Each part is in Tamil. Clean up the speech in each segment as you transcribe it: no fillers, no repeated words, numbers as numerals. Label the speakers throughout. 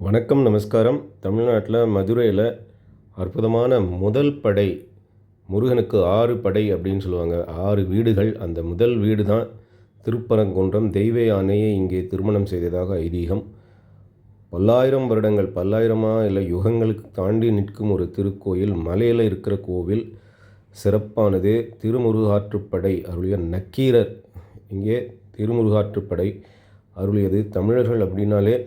Speaker 1: வணக்கம், நமஸ்காரம். தமிழ்நாட்டில் மதுரையில் அற்புதமான முதல் படை, முருகனுக்கு 6 படை அப்படின்னு சொல்லுவாங்க. 6 வீடுகள். அந்த முதல் வீடு தான் திருப்பரங்குன்றம். தெய்வ யானையை இங்கே திருமணம் செய்ததாக ஐதீகம். பல்லாயிரம் வருடங்கள், பல்லாயிரமா இல்லை யுகங்களுக்கு தாண்டி நிற்கும் ஒரு திருக்கோயில். மலையில் இருக்கிற கோவில், சிறப்பானது. திருமுருகாற்றுப்படை அருளிய நக்கீரர் இங்கே திருமுருகாற்றுப்படை அருளியது. தமிழர்கள் அப்படின்னாலே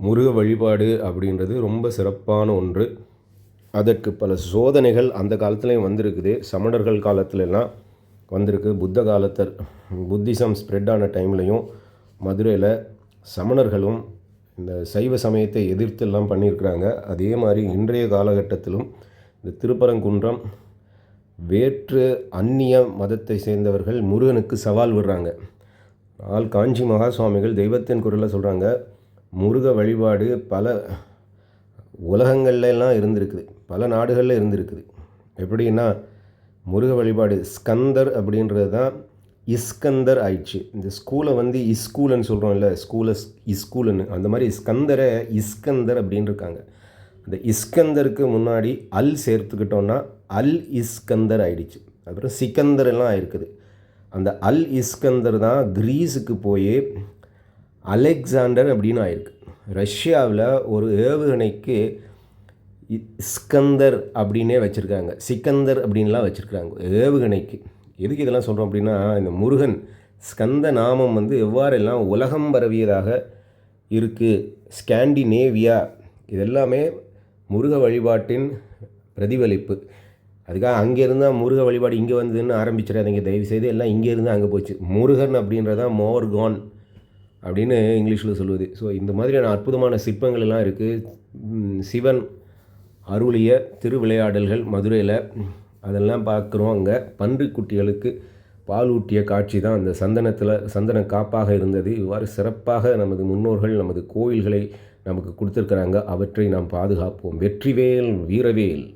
Speaker 1: முருக வழிபாடு அப்படின்றது ரொம்ப சிறப்பான ஒன்று. அதற்கு பல சோதனைகள் அந்த காலத்துலேயும் வந்திருக்குது. சமணர்கள் காலத்துலலாம் வந்திருக்கு. புத்திசம் ஸ்ப்ரெட் ஆன டைம்லையும் மதுரையில் சமணர்களும் இந்த சைவ சமயத்தை எதிர்த்தெல்லாம் பண்ணியிருக்கிறாங்க. அதே மாதிரி இன்றைய காலகட்டத்திலும் இந்த திருப்பரங்குன்றம் வேற்று அந்நிய மதத்தை சேர்ந்தவர்கள் முருகனுக்கு சவால் விடுறாங்க. காஞ்சி மகா சுவாமிகள் தெய்வத்தின் குரலில் சொல்கிறாங்க, முருக வழிபாடு பல உலகங்கள்லாம் இருந்திருக்குது, பல நாடுகளில் இருந்திருக்குது. எப்படின்னா முருக வழிபாடு ஸ்கந்தர் அப்படின்றது தான் இஸ்கந்தர் ஆயிடுச்சு. இந்த ஸ்கூலை இஸ்கூலுன்னு சொல்கிறோம் இல்லை, இஸ்கூலுன்னு, அந்த மாதிரி ஸ்கந்தரை இஸ்கந்தர் அப்படின்னு இருக்காங்க. அந்த இஸ்கந்தருக்கு முன்னாடி அல் சேர்த்துக்கிட்டோன்னா அல் இஸ்கந்தர் ஆயிடுச்சு. அப்புறம் சிக்கந்தர் எல்லாம் ஆயிருக்குது. அந்த அல் இஸ்கந்தர் தான் கிரீஸுக்கு போய் அலெக்சாண்டர் அப்படின்னு ஆயிருக்கு. ரஷ்யாவில் ஒரு ஏவுகணைக்கு இஸ்கந்தர் அப்படின்னே வச்சுருக்காங்க, சிக்கந்தர் அப்படின்லாம் வச்சுருக்காங்க ஏவுகணைக்கு. எதுக்கு இதெல்லாம் சொல்கிறோம் அப்படின்னா, இந்த முருகன் ஸ்கந்த நாமம் எவ்வாறெல்லாம் உலகம் பரவியதாக இருக்குது. ஸ்காண்டினேவியா இதெல்லாமே முருக வழிபாட்டின் பிரதிபலிப்பு. அதுக்காக அங்கேருந்தால் முருக வழிபாடு இங்கே வந்ததுன்னு ஆரம்பிச்சிடாதீங்க தயவுசெய்து. எல்லாம் இங்கேருந்து அங்கே போச்சு. முருகன் அப்படின்றதான் மோர்கான் அப்படின்னு இங்கிலீஷில் சொல்லுவது. ஸோ இந்த மாதிரியான அற்புதமான சிற்பங்கள் எல்லாம் இருக்குது. சிவன் அருளிய திருவிளையாடல்கள் மதுரையில் அதெல்லாம் பார்க்குறோம். அங்கே பன்றிக்குட்டிகளுக்கு பால் ஊட்டிய காட்சி தான் அந்த சந்தன காப்பாக இருந்தது. இவ்வாறு சிறப்பாக நமது முன்னோர்கள் நமது கோயில்களை நமக்கு கொடுத்துருக்குறாங்க. அவற்றை நாம் பாதுகாப்போம். வெற்றிவேல் வீரவேல்.